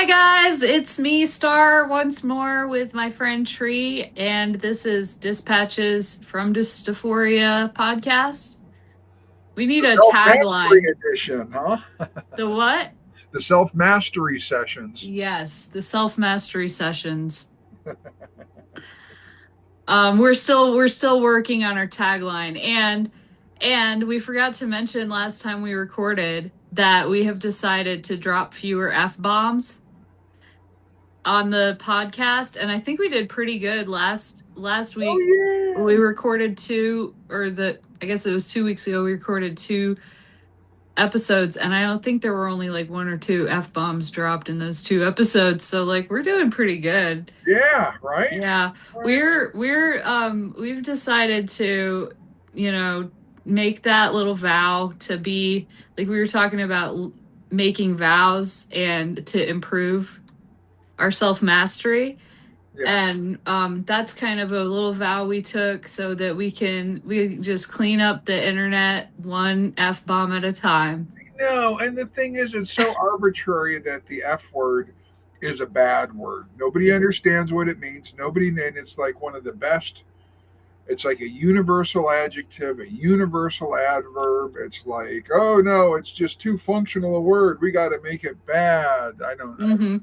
Hi guys, it's me, Star, once more with my friend Tree, and this is Dispatches from Dystophoria podcast. We need The a self-mastery tagline. edition, huh? The what? The self-mastery sessions. Yes, the self-mastery sessions. We're still working on our tagline, and we forgot to mention last time we recorded that we have decided to drop fewer F-bombs on the podcast, and I think we did pretty good last Oh week. We yeah. recorded two, or the I guess it was 2 weeks ago. We recorded two episodes, and I don't think there were only like one or two f bombs dropped in those two episodes. So like we're doing pretty good. Yeah, right? Yeah, Right. we've decided to, you know, make that little vow to be like we were talking about making vows and to improve our self mastery. Yes. And that's kind of a little vow we took so that we just clean up the internet one F bomb at a time. No, and the thing is, it's so arbitrary that the F word is a bad word. Nobody Yes. understands what it means. Nobody, and it's like one of the best. It's like a universal adjective, a universal adverb. It's like, oh no, it's just too functional a word. We got to make it bad. I don't know. Hmm.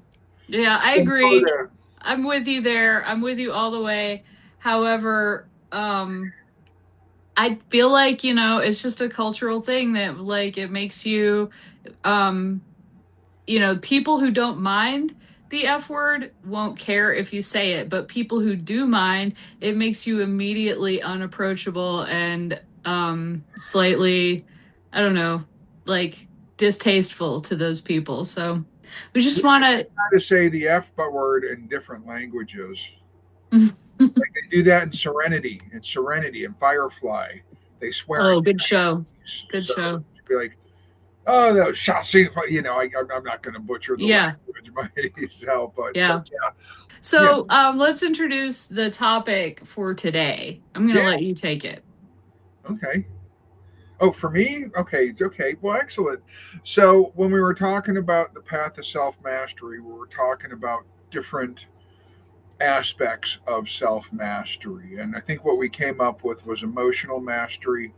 Yeah, I Some sort agree. of I'm with you there. I'm with you all the way. However, I feel like, it's just a cultural thing that like it makes you um people who don't mind the F word won't care if you say it, but people who do mind, it makes you immediately unapproachable and slightly, I don't know, like distasteful to those people. So we just want to say the F word in different languages. to. Like they do that in Serenity, and Firefly. They swear in Oh, good show. Chinese. Good So show. you'd be like, oh, no, Shasi, I'm not going to butcher the Yeah. language myself, but Yeah. yeah, So let's introduce the topic for today. I'm going yeah, to let you take it. okay. Oh, for me? Okay, okay. Well, excellent. So when we were talking about the path of self mastery, we were talking about different aspects of self mastery. And I think what we came up with was emotional mastery,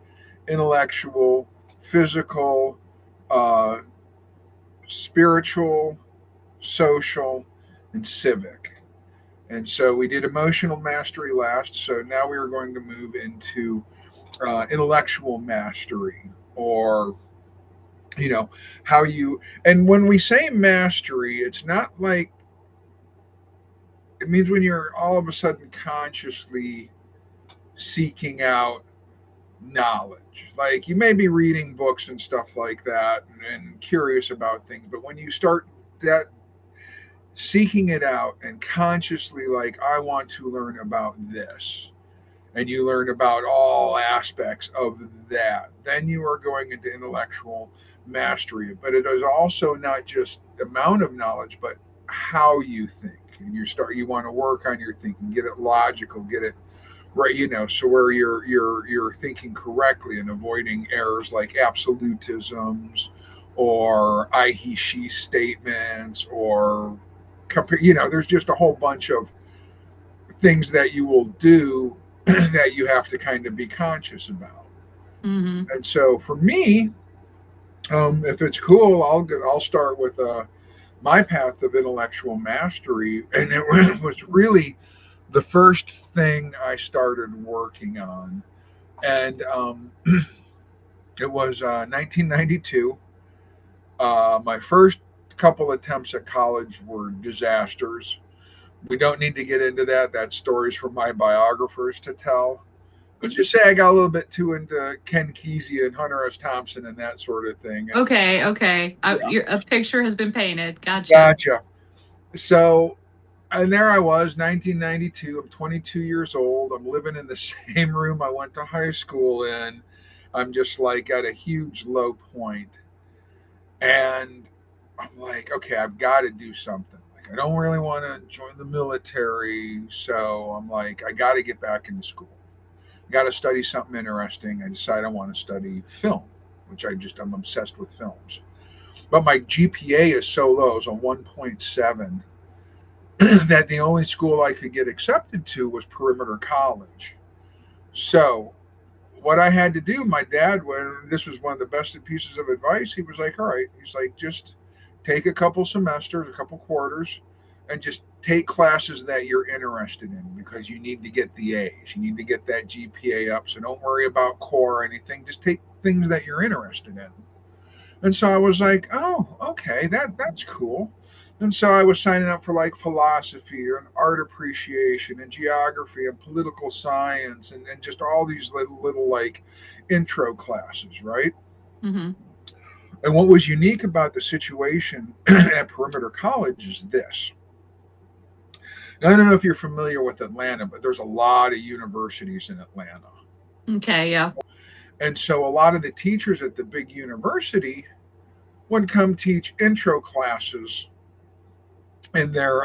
intellectual, physical, uh, spiritual, social, and civic. And so we did emotional mastery last. So now we are going to move into intellectual mastery, or how you, and when we say mastery, it's not like, it means when you're all of a sudden consciously seeking out knowledge. Like you may be reading books and stuff like that, and curious about things, but when you start that seeking it out and consciously, like, I want to learn about this, and you learn about all aspects of that, then you are going into intellectual mastery. But it is also not just the amount of knowledge, but how you think. And you want to work on your thinking, get it logical, get it right, so where you're thinking correctly and avoiding errors like absolutisms or I he she statements, or there's just a whole bunch of things that you will do that you have to kind of be conscious about. Hmm. And so for me, if it's cool, I'll start with my path of intellectual mastery, and it was really the first thing I started working on, and it was 1992. My first couple attempts at college were disasters. We don't need to get into that. That's stories for my biographers to tell. Let's just say I got a little bit too into Ken Kesey and Hunter S. Thompson and that sort of thing. And Okay, okay. yeah, A picture has been painted. Gotcha. gotcha. So, and there I was, 1992. I'm 22 years old. I'm living in the same room I went to high school in. I'm just like at a huge low point. And I'm like, okay, I've got to do something. Like, I don't really want to join the military. So I'm like, I got to get back into school. I got to study something interesting. I decide I want to study film, which I'm obsessed with films. but my GPA is so low, it's a 1.7, that the only school I could get accepted to was Perimeter College. So what I had to do, my dad, when this was one of the best pieces of advice, he was like, all right, he's like, just take a couple semesters, a couple quarters, and just take classes that you're interested in because you need to get the A's. You need to get that GPA up. So don't worry about core or anything. Just take things that you're interested in. And so I was like, oh, okay, that's cool. And so I was signing up for like philosophy and art appreciation and geography and political science and just all these little like intro classes, right? Mm-hmm. And what was unique about the situation at Perimeter College is this. Now, I don't know if you're familiar with Atlanta, but there's a lot of universities in Atlanta. Okay, yeah. And so a lot of the teachers at the big university would come teach intro classes in their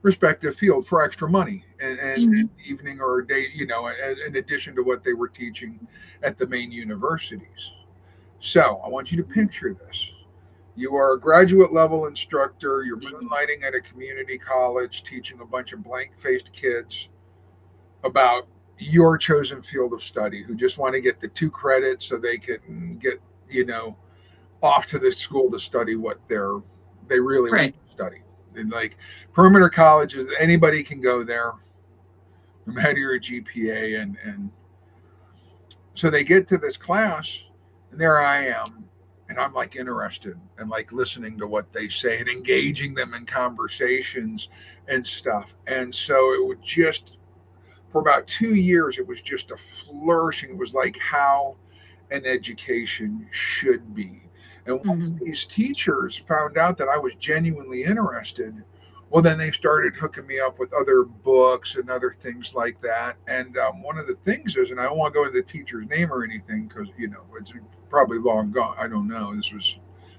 respective field for extra money and Mm-hmm. evening or day, in addition to what they were teaching at the main universities. So I want you to picture this. You are a graduate level instructor. You're moonlighting at a community college, teaching a bunch of blank faced kids about your chosen field of study who just want to get the 2 credits so they can get, you know, off to the school to study what they really want Right. to study. And like perimeter colleges, anybody can go there, no matter your GPA, and so they get to this class, and there I am, and I'm like interested and like listening to what they say and engaging them in conversations and stuff. And so it would just for about 2 years, it was just a flourishing. It was like how an education should be. And once Mm-hmm. these teachers found out that I was genuinely interested, well, then they started hooking me up with other books and other things like that. And one of the things is, and I don't want to go into the teacher's name or anything because, it's probably long gone. I don't know. This was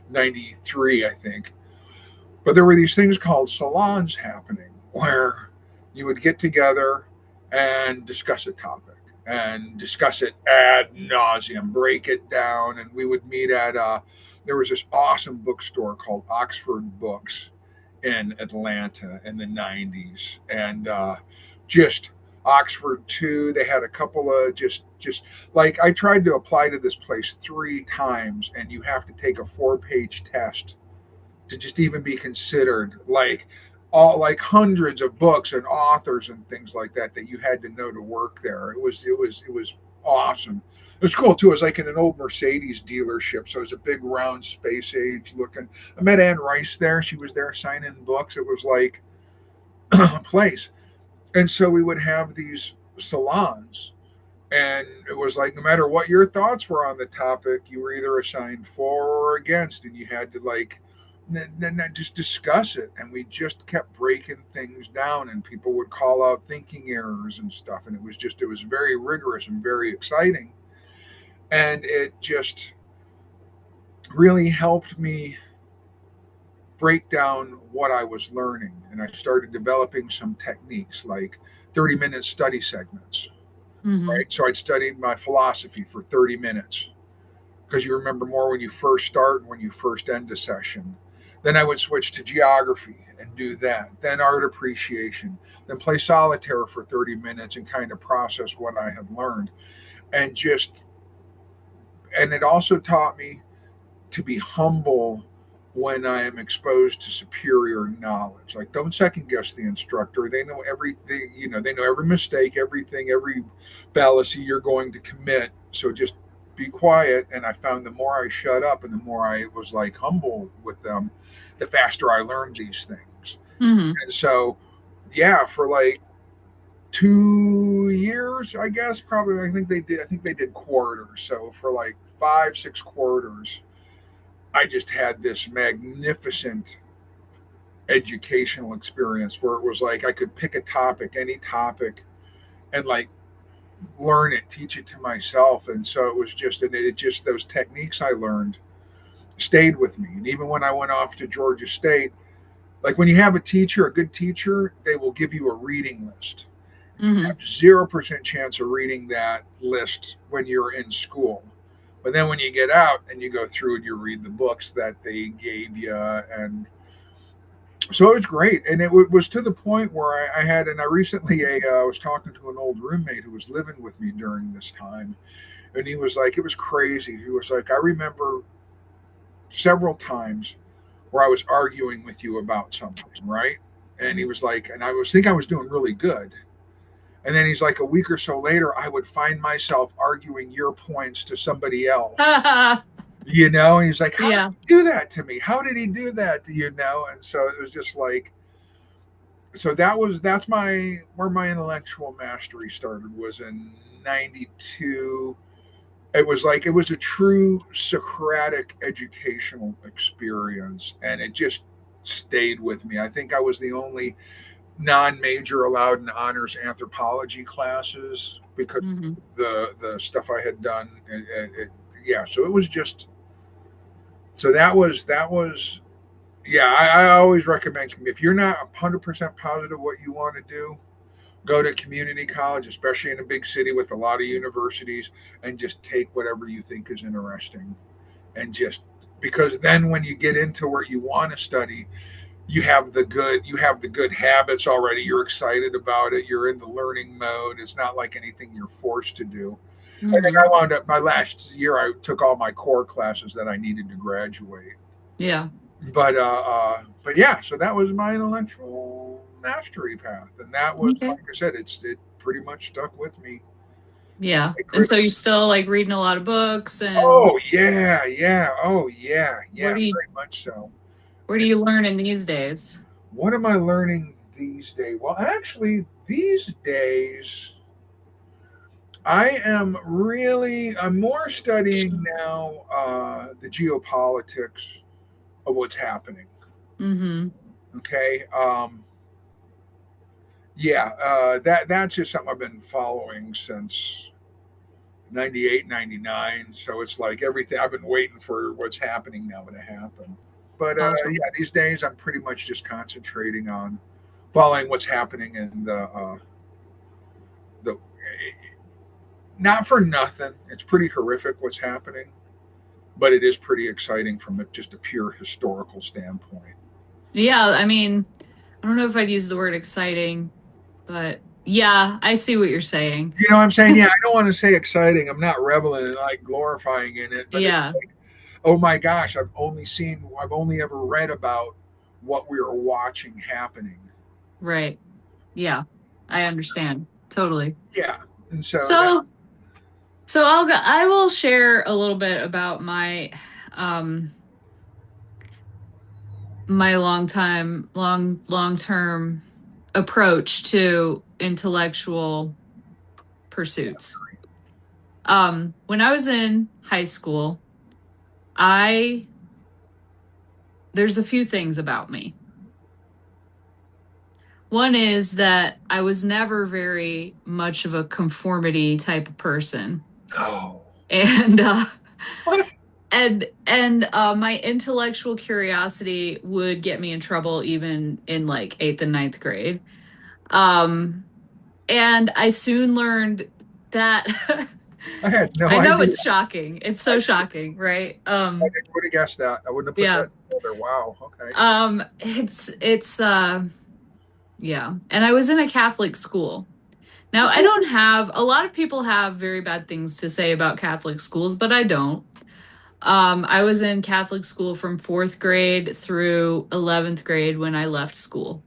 93, I think. But there were these things called salons happening where you would get together and discuss a topic and discuss it ad nauseum, break it down. And we would meet at, there was this awesome bookstore called Oxford Books in Atlanta in the 90s. And just Oxford too. They had a couple of just like I tried to apply to this place 3 times, and you have to take a 4-page test to just even be considered, like all like hundreds of books and authors and things like that you had to know to work there. It was awesome. It was cool too. It was like in an old Mercedes dealership, so it was a big round space age looking. I met Anne Rice there. She was there signing books. It was like a place. And so we would have these salons, and it was like no matter what your thoughts were on the topic, you were either assigned for or against, and you had to like just discuss it. And we just kept breaking things down, and people would call out thinking errors and stuff, and it was very rigorous and very exciting, and it just really helped me break down what I was learning. And I started developing some techniques like 30-minute study segments, Mm-hmm. right? So I'd studied my philosophy for 30 minutes because you remember more when you first start and when you first end a session. Then I would switch to geography and do that. Then art appreciation. Then play solitaire for 30 minutes and kind of process what I had learned. And it also taught me to be humble when I am exposed to superior knowledge. Like, don't second guess the instructor. They know everything, they know every mistake, everything, every fallacy you're going to commit. So just be quiet. And I found the more I shut up and the more I was like humble with them, the faster I learned these things. Mm-hmm. And so, yeah, for like 2 years, I guess, probably, I think they did quarters. So for like 5, 6 quarters, I just had this magnificent educational experience where it was like I could pick a topic, any topic, and like learn it, teach it to myself. And so it was just, and it just, those techniques I learned stayed with me. And even when I went off to Georgia State, like when you have a teacher, a good teacher, they will give you a reading list. You Mm-hmm. have 0% chance of reading that list when you're in school. But then when you get out and you go through and you read the books that they gave you, and so it was great. And was to the point where I had, and I recently was talking to an old roommate who was living with me during this time, and he was like, it was crazy. He was like, I remember several times where I was arguing with you about something, right? And he was like, and I was doing really good. And then he's like, a week or so later, I would find myself arguing your points to somebody else. You know, and he's like, how did Yeah. he do that to me? How did he do that? You know, and so it was just like, so that's my where my intellectual mastery started was in '92. It was like it was a true Socratic educational experience, and it just stayed with me. I think I was the only non-major allowed in honors anthropology classes because Hmm. the stuff I had done. Yeah, so it was just so that was yeah. I always recommend if you're not 100% positive what you want to do, go to community college, especially in a big city with a lot of universities, and just take whatever you think is interesting, and just because then when you get into where you want to study, you have the good habits already. You're excited about it. You're in the learning mode. It's not like anything you're forced to do. And then Hmm. I wound up my last year. I took all my core classes that I needed to graduate. Yeah. But yeah, so that was my intellectual mastery path, and that was Okay. like I said, it pretty much stuck with me. Yeah. Like, And so you're still like reading a lot of books and oh yeah, yeah, oh yeah, what yeah, do you very much so. what are you learning these days? What am I learning these days? Well, actually, these days I'm more studying now the geopolitics of what's happening. Mm-hmm. Okay. Yeah, that's just something I've been following since 98, 99. So it's like everything I've been waiting for what's happening now to happen. But Awesome. yeah, these days I'm pretty much just concentrating on following what's happening in the not for nothing. It's pretty horrific what's happening, but it is pretty exciting from just a pure historical standpoint. Yeah, I mean, I don't know if I'd use the word exciting, but yeah, I see what you're saying. You know what I'm saying? Yeah, I don't want to say exciting. I'm not reveling and like glorifying in it, but it's Yeah, like, oh my gosh, I've only ever read about what we are watching happening. right. Yeah, I understand. Totally. Yeah. And so that, So, I will share a little bit about um my long-term approach to intellectual pursuits. When I was in high school, I there's a few things about me. One is that I was never very much of a conformity type of person. oh, And what? my intellectual curiosity would get me in trouble even in like eighth and ninth grade. Um, and I soon learned that I had no I know idea. it's shocking. It's I, so shocking, right? I would have guessed that. I wouldn't have put Yeah. that together. Wow. Okay. It's yeah. And I was in a Catholic school. Now, I don't have a lot of people have very bad things to say about Catholic schools, but I don't. I was in Catholic school from fourth grade through 11th grade when I left school.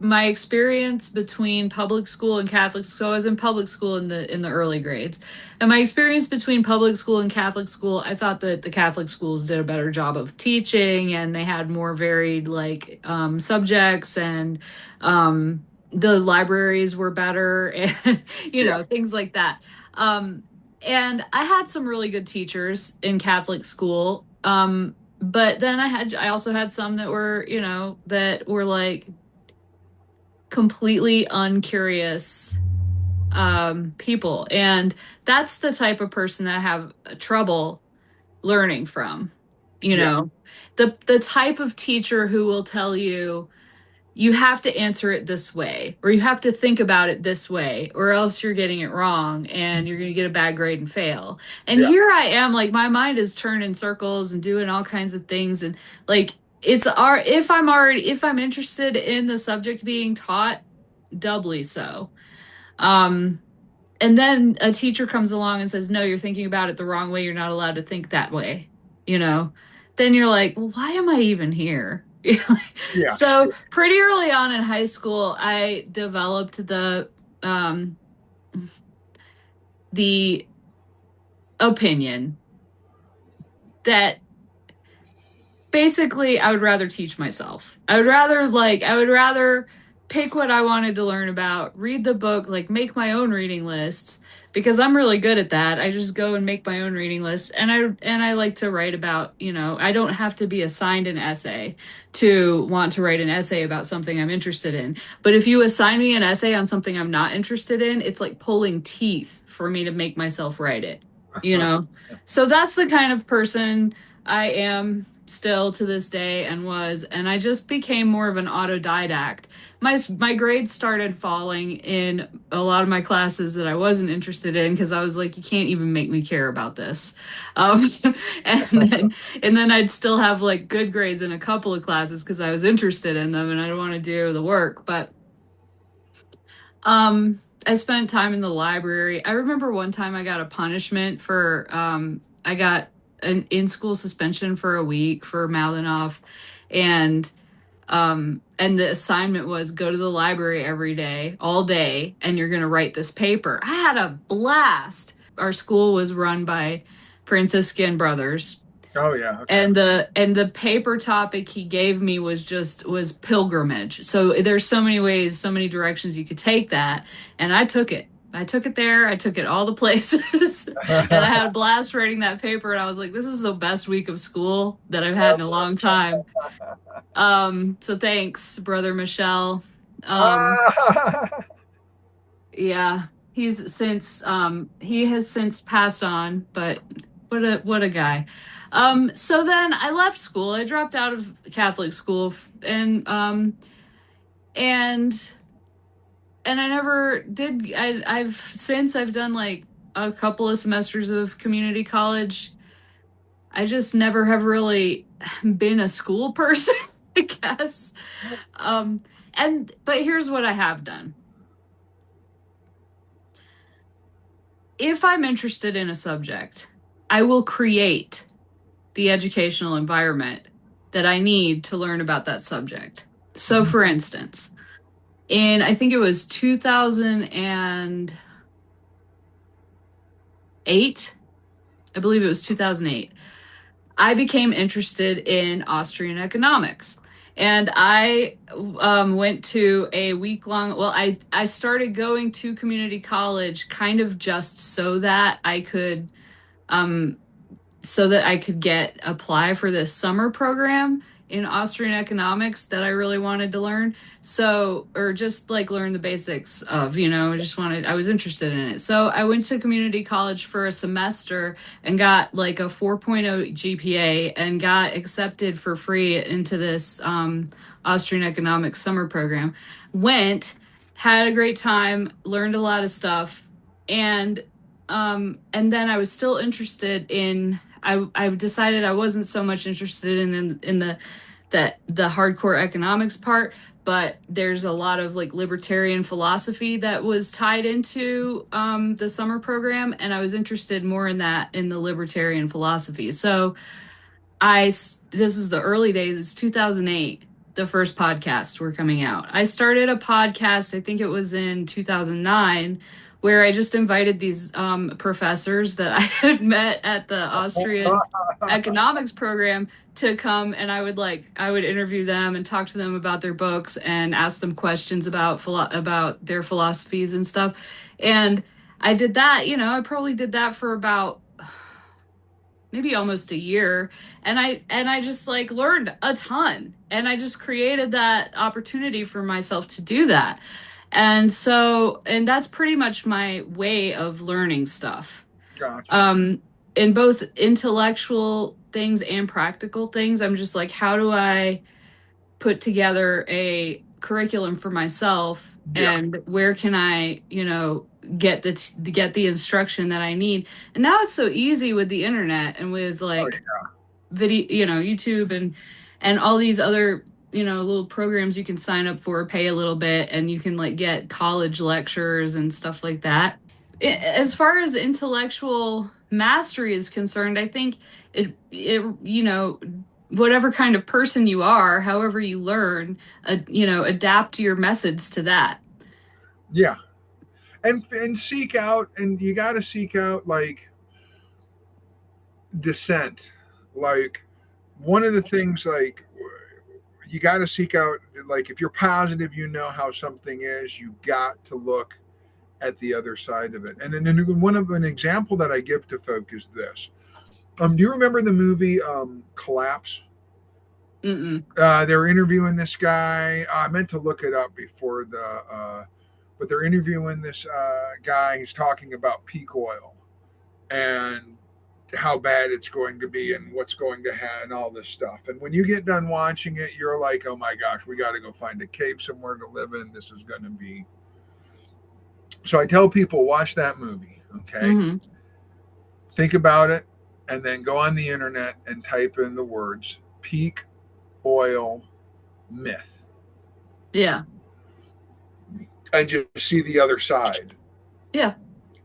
My experience between public school and Catholic school, I was in public school in the early grades. And my experience between public school and Catholic school, I thought that the Catholic schools did a better job of teaching and they had more varied like subjects and the libraries were better and Yeah. things like that. And I had some really good teachers in Catholic school. But then I also had some that were, that were like completely uncurious people. And that's the type of person that I have trouble learning from. You Yeah. know, the type of teacher who will tell you, you have to answer it this way, or you have to think about it this way, or else you're getting it wrong and you're going to get a bad grade and fail. And Yeah. here I am, like my mind is turned in circles and doing all kinds of things. And like it's our, if I'm interested in the subject being taught, doubly so. Um, and then a teacher comes along and says, no, you're thinking about it the wrong way. You're not allowed to think that way, you know? Then you're like, well, why am I even here? Yeah. So pretty early on in high school, I developed um the opinion that basically I would rather teach myself. I would rather pick what I wanted to learn about, read the book, like make my own reading lists because I'm really good at that. I just go and make my own reading lists and I like to write about, I don't have to be assigned an essay to want to write an essay about something I'm interested in. But if you assign me an essay on something I'm not interested in, it's like pulling teeth for me to make myself write it, you know? So that's the kind of person I am still to this day and was, and I just became more of an autodidact. My grades started falling in a lot of my classes that I wasn't interested in because I was like, you can't even make me care about this. Um, and then I'd still have like good grades in a couple of classes because I was interested in them and I don't want to do the work. But I spent time in the library. I remember one time I got a punishment for I got an in-school suspension for a week for mouthing off and the assignment was go to the library every day, all day, and you're going to write this paper. I had a blast. Our school was run by Franciscan brothers Oh yeah. Okay. and the paper topic he gave me was pilgrimage. So there's so many ways, so many directions you could take that, and I took it there, I took it all the places, and I had a blast writing that paper, and I was like, this is the best week of school that I've had in a long time. So thanks, brother Michelle. um Ah, yeah, he has since passed on, but what a guy. So then I left school. I dropped out of Catholic school and and I never did. I've done like a couple of semesters of community college. I just never have really been a school person, I guess. Um and but here's what I have done. If I'm interested in a subject, I will create the educational environment that I need to learn about that subject. So, mhm. for instance, in I think it was 2008, I believe it was 2008, I became interested in Austrian economics. And I went to a week long, well, I started going to community college kind of just um, so that I could get apply for this summer program in Austrian economics that I really wanted to learn. So, or just like learn the basics of, I was interested in it. So I went to community college for a semester and got like a 4.0 GPA and got accepted for free into this Austrian economics summer program. Went, had a great time, learned a lot of stuff, and and then I was still interested in I decided I wasn't so much interested in the hardcore economics part, but there's a lot of like libertarian philosophy that was tied into the summer program, and I was interested more in that in the libertarian philosophy. So this is the early days. It's 2008. The first podcasts were coming out. I started a podcast, I think it was in 2009, where I just invited these professors that I had met at the Austrian economics program to come, and I would interview them and talk to them about their books and ask them questions about their philosophies and stuff. And I did that, I probably did that for about maybe almost a year, and I just like learned a ton, and I just created that opportunity for myself to do that. And that's pretty much my way of learning stuff. Gotcha. um in both intellectual things and practical things. I'm just like, how do I put together a curriculum for myself, Yeah. and where can I, get the instruction that I need. And now it's so easy with the internet and with Oh, like yeah. video, YouTube and all these other, little programs you can sign up for, pay a little bit, and you can like get college lectures and stuff like that. As far as intellectual mastery is concerned, I think whatever kind of person you are, however you learn, adapt your methods to that. Yeah. And seek out, and you got to seek out like dissent. Like one of the things, like you got to seek out, like if you're positive, you know how something is, you got to look at the other side of it. And then one of an example that I give to folk is this. Do you remember the movie Collapse? Mm-mm. They're interviewing this guy. I meant to look it up before but they're interviewing this guy. He's talking about peak oil and how bad it's going to be and what's going to happen and all this stuff. And when you get done watching it, you're like, oh my gosh, we got to go find a cave somewhere to live in. This is going to be. So I tell people, watch that movie. Okay. Mm-hmm. Think about it and then go on the internet and type in the words peak oil myth Yeah. and just see the other side. Yeah.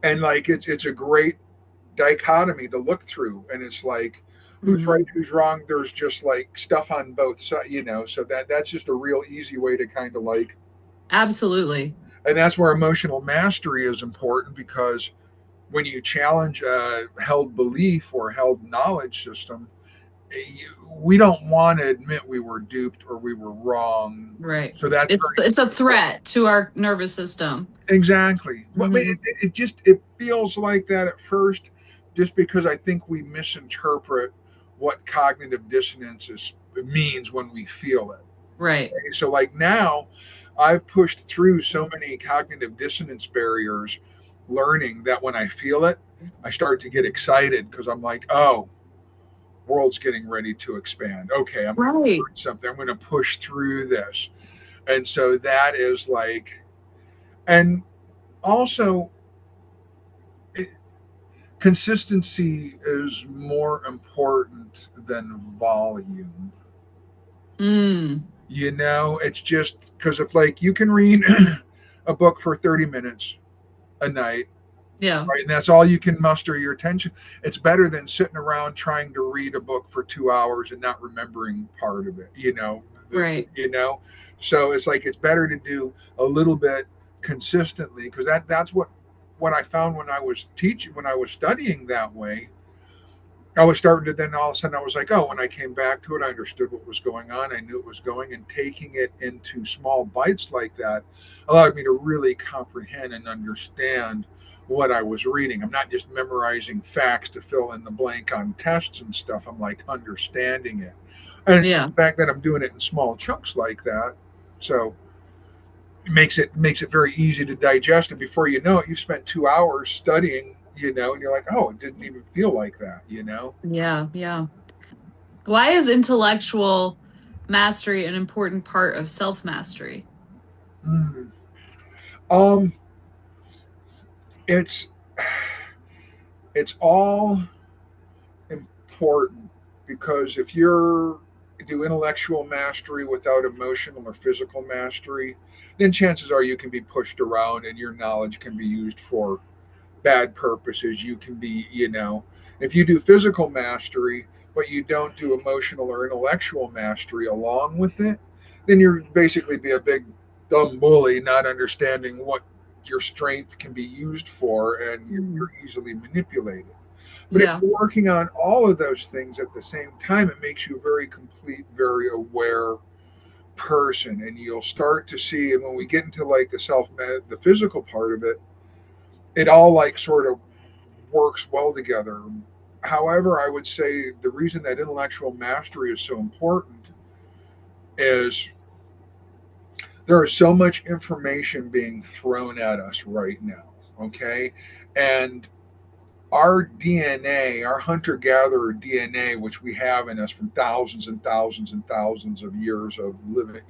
And like it's a great dichotomy to look through, and it's like who's Mm-hmm. right, who's wrong. There's just like stuff on both sides. So that's just a real easy way to kind of like, Absolutely. and that's where emotional mastery is important because when you challenge a held belief or held knowledge system, we don't want to admit we were duped or we were wrong. Right. So that's It's a very important. threat to our nervous system. Exactly. Well, Hmm. it feels like that at first, just because I think we misinterpret what cognitive dissonance means when we feel it. Right. Okay? So like now, I've pushed through so many cognitive dissonance barriers, learning that when I feel it, I start to get excited because I'm like, oh, world's getting ready to expand. Okay, I'm going to Right. learn something. I'm going to push through this, and so that is like, and also it, consistency is more important than volume. Mm. It's just because if like you can read a book for 30 minutes a night, Yeah. right, and that's all you can muster your attention, it's better than sitting around trying to read a book for 2 hours and not remembering part of it. The, Right. you know, so it's like it's better to do a little bit consistently because that's what I found when I was teaching, when I was studying that way. I was starting to then all of a sudden I was like, oh, when I came back to it, I understood what was going on. I knew it was going, and taking it into small bites like that allowed me to really comprehend and understand what I was reading. I'm not just memorizing facts to fill in the blank on tests and stuff. I'm like understanding it. And Yeah. the fact that I'm doing it in small chunks like that, so it makes it very easy to digest. And before you know it, you spent 2 hours studying, and you're like, oh, it didn't even feel like that. Yeah. Yeah. Why is intellectual mastery an important part of self-mastery? Mm. Um, it's it's all important because if you're do intellectual mastery without emotional or physical mastery, then chances are you can be pushed around and your knowledge can be used for bad purposes. You can be, if you do physical mastery, but you don't do emotional or intellectual mastery along with it, then you're basically be a big dumb bully, not understanding what your strength can be used for, and Mhm. you're easily manipulated. But if Yeah. you're working on all of those things at the same time, it makes you a very complete, very aware person, and you'll start to see. And when we get into like the physical part of it, it all like sort of works well together. However, I would say the reason that intellectual mastery is so important is there is so much information being thrown at us right now. Okay. And our DNA, our hunter gatherer DNA, which we have in us from thousands and thousands and thousands of years of living,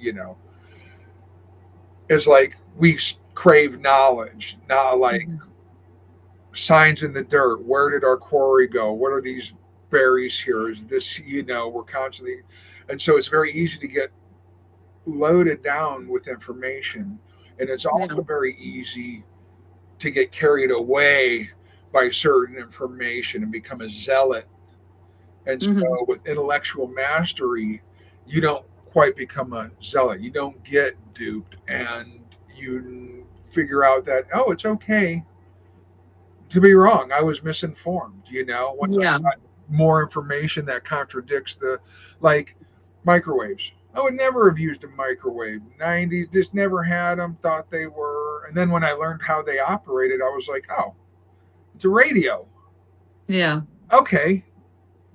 is like we crave knowledge, not like Mhm. signs in the dirt. Where did our quarry go? What are these berries here? Is this, we're constantly, and so it's very easy to get loaded down with information. And it's Yeah. also very easy to get carried away by certain information and become a zealot. And Hmm. so with intellectual mastery, you don't quite become a zealot. You don't get duped and you figure out that, oh, it's okay to be wrong. I was misinformed. Once I Yeah. got more information that contradicts like microwaves. I would never have used a microwave. 90s, just never had them, thought they were. And then when I learned how they operated, I was like, oh, it's a radio. Yeah. Okay.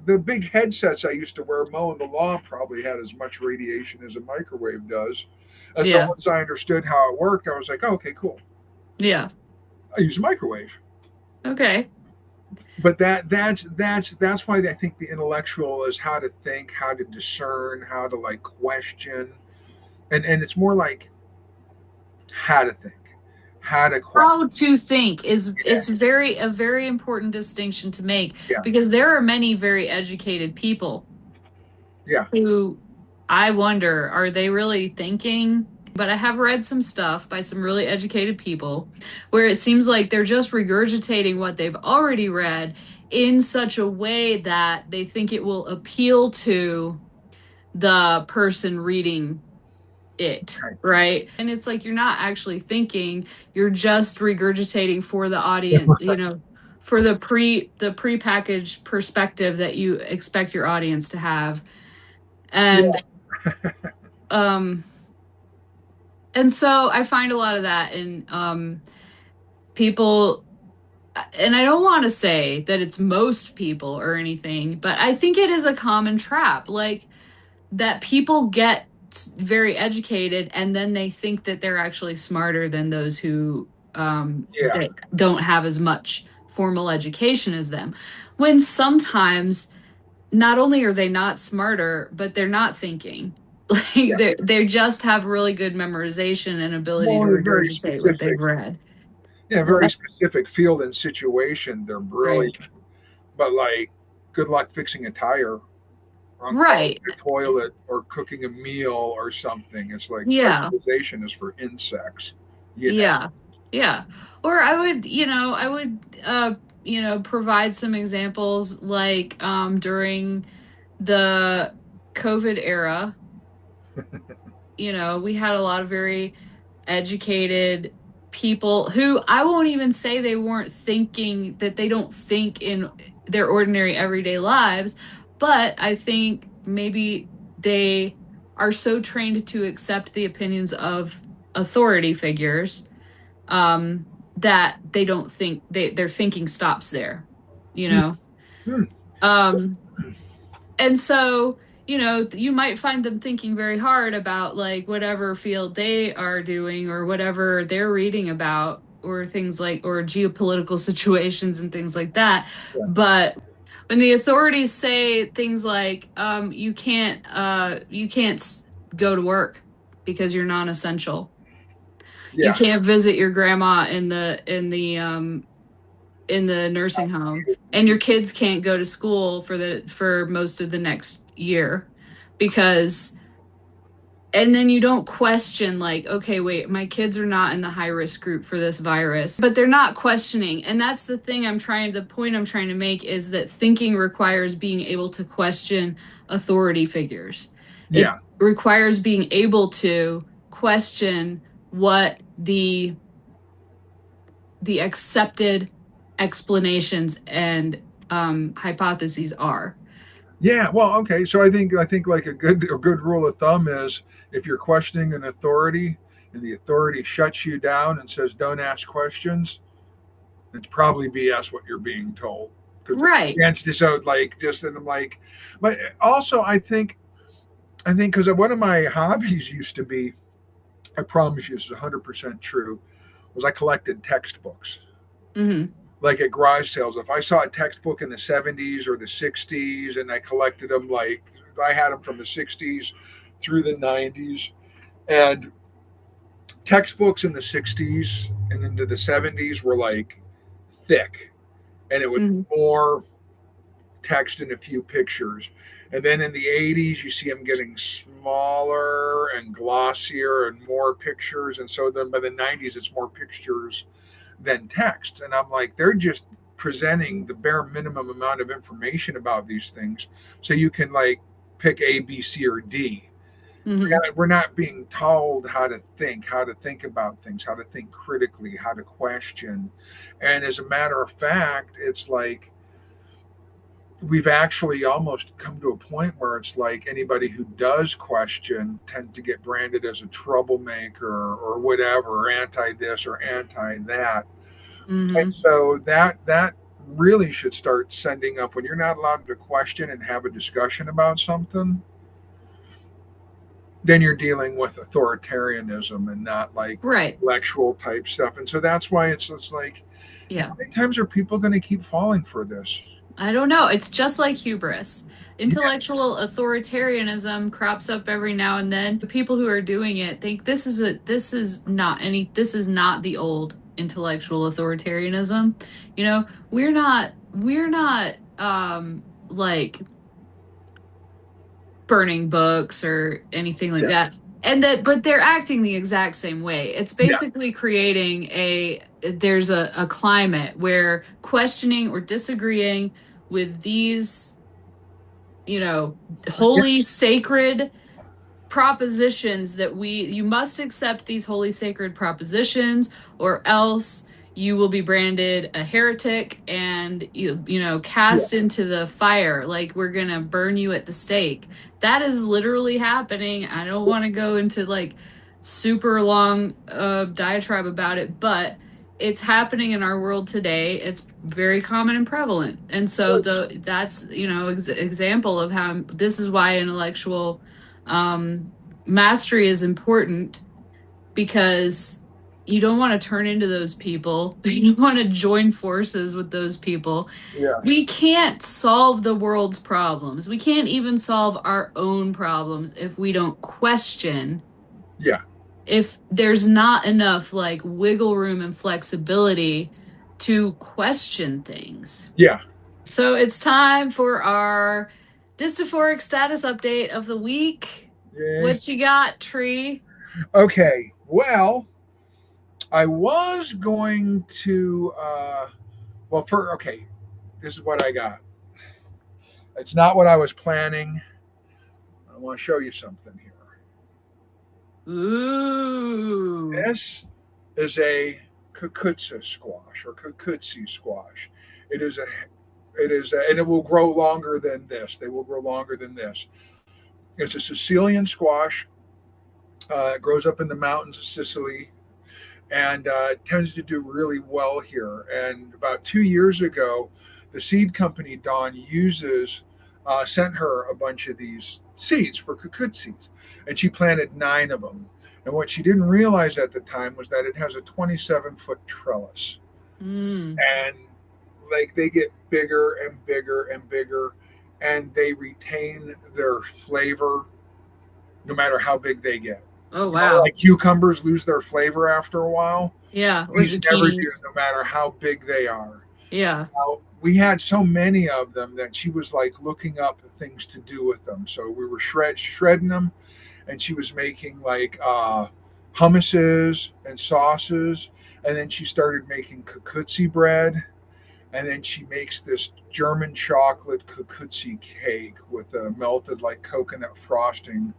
The big headsets I used to wear mowing the lawn probably had as much radiation as a microwave does. And so Yeah. once I understood how it worked, I was like, oh, okay, cool. Yeah. I use a microwave. Okay. But that's why I think the intellectual is how to think, how to discern, how to like question, and it's more like how to think, how to question. How to think is Yeah, it's very a very important distinction to make yeah, because there are many very educated people yeah, who I wonder, are they really thinking? But I have read some stuff by some really educated people where it seems like they're just regurgitating what they've already read in such a way that they think it will appeal to the person reading it, right. right? And it's like you're not actually thinking, you're just regurgitating for the audience, for the prepackaged perspective that you expect your audience to have. Yeah, And um and so I find a lot of that in people, and I don't want to say that it's most people or anything, but I think it is a common trap. Like that people get very educated and then they think that they're actually smarter than those who yeah, that don't have as much formal education as them. When sometimes not only are they not smarter, but they're not thinking. Like yeah. they just have really good memorization and ability to Well, very regurgitate what they've specific. read. Yeah, very What? specific field and situation. They're Right. brilliant, but like, good luck fixing a tire, unclogging Right. a toilet, or cooking a meal or something. It's like Yeah. specialization is for insects. You know. Yeah. Yeah. Or I would provide some examples like during the COVID era, we had a lot of very educated people who I won't even say they weren't thinking, that they don't think in their ordinary everyday lives, but I think maybe they are so trained to accept the opinions of authority figures that they don't think their thinking stops there, you Hmm. know? Hmm. Um, and so, you might find them thinking very hard about like whatever field they are doing or whatever they're reading about or things like or geopolitical situations and things like that. Yeah. But when the authorities say things like you can't go to work because you're non-essential. You Yeah. can't visit your grandma in the nursing home, and your kids can't go to school for most of the next year because, and then you don't question like, okay, wait, my kids are not in the high risk group for this virus, but they're not questioning. And that's the point I'm trying to make is that thinking requires being able to question authority figures. It Yeah. requires being able to question what the accepted explanations and hypotheses are. Yeah. Well, okay. So I think like a good rule of thumb is if you're questioning an authority and the authority shuts you down and says don't ask questions, it's probably BS what you're being told because it's Right. against this out like just and I'm like, but also I think because one of my hobbies used to be, I promise you this is 100% true, was I collected textbooks. Hmm. Like at garage sales, if I saw a textbook in the 70s or the 60s and I collected them, like I had them from the 60s through the 90s. And Textbooks in the 60s and into the 70s were like thick, and it was Hmm. more text and a few pictures. And then in the 80s, you see them getting smaller and glossier and more pictures. And so then by the 90s, it's more pictures than text. And I'm like, they're just presenting the bare minimum amount of information about these things so you can like pick A, B, C, or D. Hmm. We're not being told how to think about things, how to think critically, how to question. And as a matter of fact, it's like we've actually almost come to a point where it's like anybody who does question tend to get branded as a troublemaker or whatever, or anti this or anti that. And Hmm. so that really should start sending up when you're not allowed to question and have a discussion about something, then you're dealing with authoritarianism and not like Right. intellectual type stuff. And so that's why it's like, Yeah. how many times are people going to keep falling for this? I don't know. It's just like hubris. Yeah, Intellectual authoritarianism crops up every now and then. The people who are doing it think this is not the old intellectual authoritarianism. We're not like burning books or anything like yeah, that. And that but they're acting the exact same way. It's yeah, basically creating there's a climate where questioning or disagreeing with these, you know, yeah, holy sacred propositions that you must accept these holy sacred propositions or else you will be branded a heretic and yeah, cast into the fire, like we're going to burn you at the stake. That is literally happening. I don't want to go into like super long diatribe about it, but it's happening in our world today. It's very common and prevalent. And so that's, example of how this is why intellectual mastery is important, because you don't want to turn into those people. You don't want to join forces with those people. yeah, We can't solve the world's problems. We can't even solve our own problems if we don't question, yeah, if there's not enough like wiggle room and flexibility to question things. yeah. So it's time for our dystophoric status update of the week. Yay. What you got, Tree? Okay. Well, I was going to. Well, for okay, this is what I got. It's not what I was planning. I want to show you something here. Ooh. This is a kukutsa squash or kukutsi squash. It is a and it will grow longer than this. They will grow longer than this. It's a Sicilian squash. It grows up in the mountains of Sicily and tends to do really well here. And about 2 years ago, the seed company Dawn uses sent her a bunch of these seeds for kukutsis, and she planted 9 of them. And what she didn't realize at the time was that it has a 27-foot trellis, Mm. and like they get bigger and bigger and bigger, and they retain their flavor no matter how big they get. Oh, You know, wow. like cucumbers lose their flavor after a while. Yeah, or These never do, zucchinis. no matter how big they are. Yeah. Now, we had so many of them that she was like looking up things to do with them. So we were shredding them, and she was making like hummuses and sauces. And then she started making kukutsi bread. And then she makes this German chocolate kukutsi cake with a melted like coconut frosting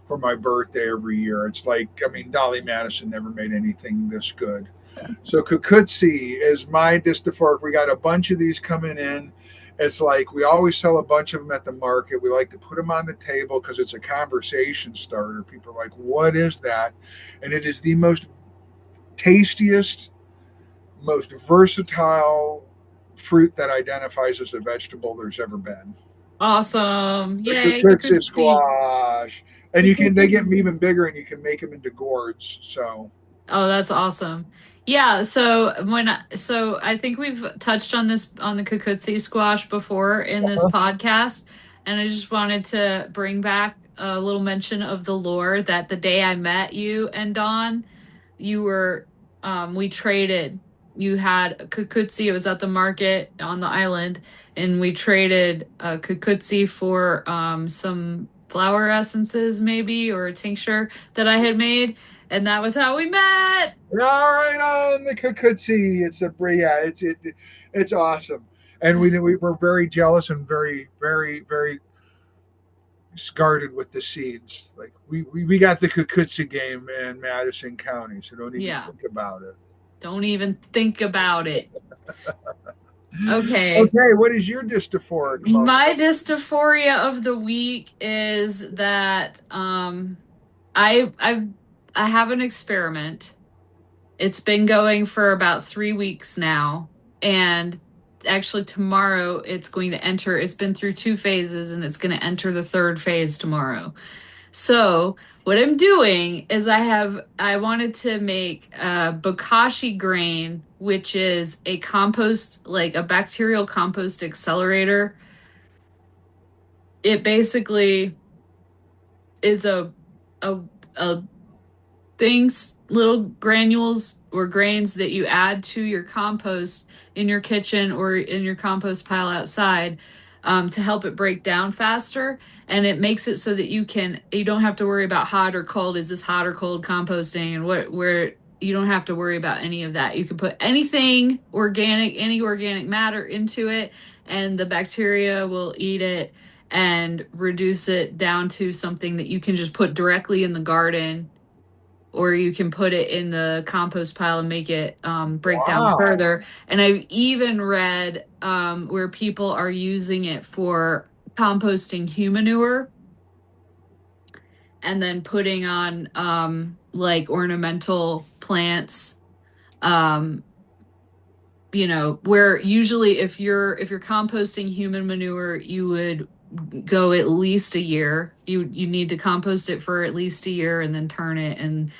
for my birthday every year. It's like, I mean, Dolly Madison never made anything this good. So kukutsi is my dystophorik. We got a bunch of these coming in. It's like we always sell a bunch of them at the market. We like to put them on the table because it's a conversation starter. People are like, "What is that?" And it is the most tastiest, most versatile fruit that identifies as a vegetable there's ever been. Awesome. The Yay, kukutsi Kukutsi. squash, and you can they get Kukutsi. them even bigger, and you can make them into gourds. So Oh, that's awesome. Yeah, so I think we've touched on this on the Kukutsi squash before in this podcast, and I just wanted to bring back a little mention of the lore that the day I met you and Dawn, you were we traded. You had kukutsi, it was at the market on the island, and we traded kukutsi for some flower essences maybe or a tincture that I had made, and that was how we met. All right, on the Kukutsi. Yeah, it's awesome, and we were very jealous and very guarded with the seeds. Like we got the Kukutsi game in Madison County, so don't even Yeah, think about it. don't even think about it. Okay. Okay, what is your dystophoric moment? My dystophoria of the week is that I've I have an experiment. It's been going for about 3 weeks now, and actually tomorrow it's going to enter. It's been through two phases, and it's going to enter the third phase tomorrow. So what I'm doing is I wanted to make bokashi grain, which is a compost, like a bacterial compost accelerator. It basically is a a things, little granules or grains that you add to your compost in your kitchen or in your compost pile outside, to help it break down faster. And it makes it so that you don't have to worry about hot or cold. Is this hot or cold composting? And where you don't have to worry about any of that. You can put anything organic, any organic matter into it, and the bacteria will eat it and reduce it down to something that you can just put directly in the garden, or you can put it in the compost pile and make it break down Wow, further. And I've even read where people are using it for composting human manure and then putting on like ornamental plants. Um, where usually if you're composting human manure, you would go at least a year. You need to compost it for at least a year and then turn it. And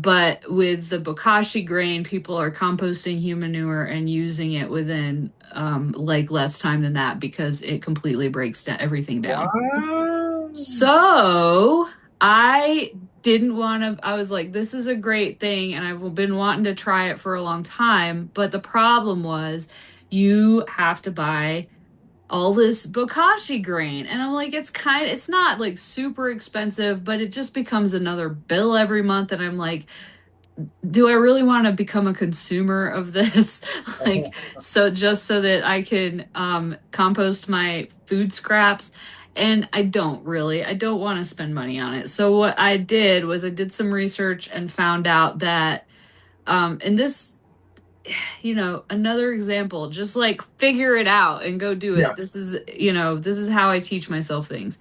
but with the bokashi grain, people are composting human manure and using it within like less time than that because it completely breaks everything down. wow. So I didn't want to, I was like, this is a great thing, and I've been wanting to try it for a long time. But the problem was you have to buy all this bokashi grain. And I'm like, it's not like super expensive, but it just becomes another bill every month. And I'm like, do I really want to become a consumer of this? Like, so just so that I can compost my food scraps. And I don't want to spend money on it. So what I did was I did some research and found out that, and this, another example, just like figure it out and go do Yeah. it. This is how I teach myself things.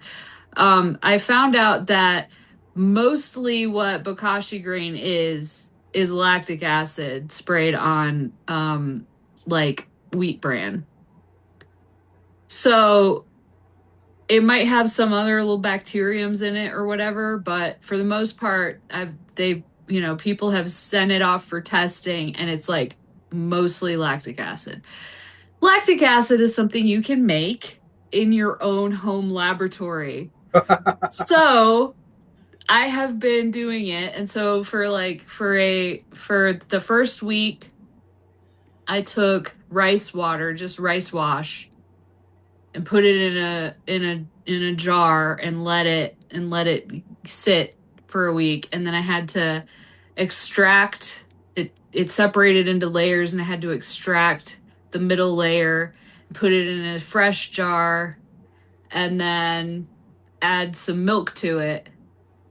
I found out that mostly what bokashi grain is lactic acid sprayed on like wheat bran. So it might have some other little bacteriums in it or whatever, but for the most part, people have sent it off for testing, and it's like mostly lactic acid. Lactic acid is something you can make in your own home laboratory. So I have been doing it, and so for the first week, I took rice water, just rice wash, and put it in a jar and let it sit for a week, and then I had to extract it. It separated into layers, and I had to extract the middle layer, put it in a fresh jar, and then add some milk to it,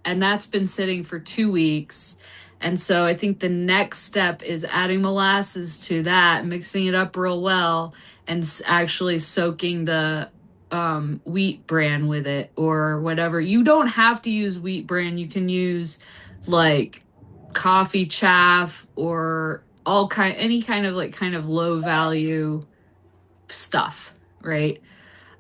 and that's been sitting for 2 weeks. And so I think the next step is adding molasses to that, mixing it up real well, and actually soaking the wheat bran with it or whatever. You don't have to use wheat bran. You can use like coffee chaff or any kind of like kind of low value stuff, right?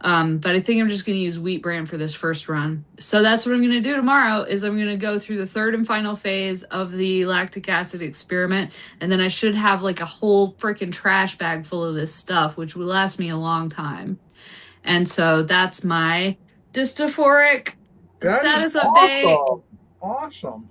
But I think I'm just going to use wheat bran for this first run. So that's what I'm going to do tomorrow is I'm going to go through the third and final phase of the lactic acid experiment. And then I should have like a whole freaking trash bag full of this stuff, which will last me a long time. And so that's my dystophoric That is status update. awesome. Awesome.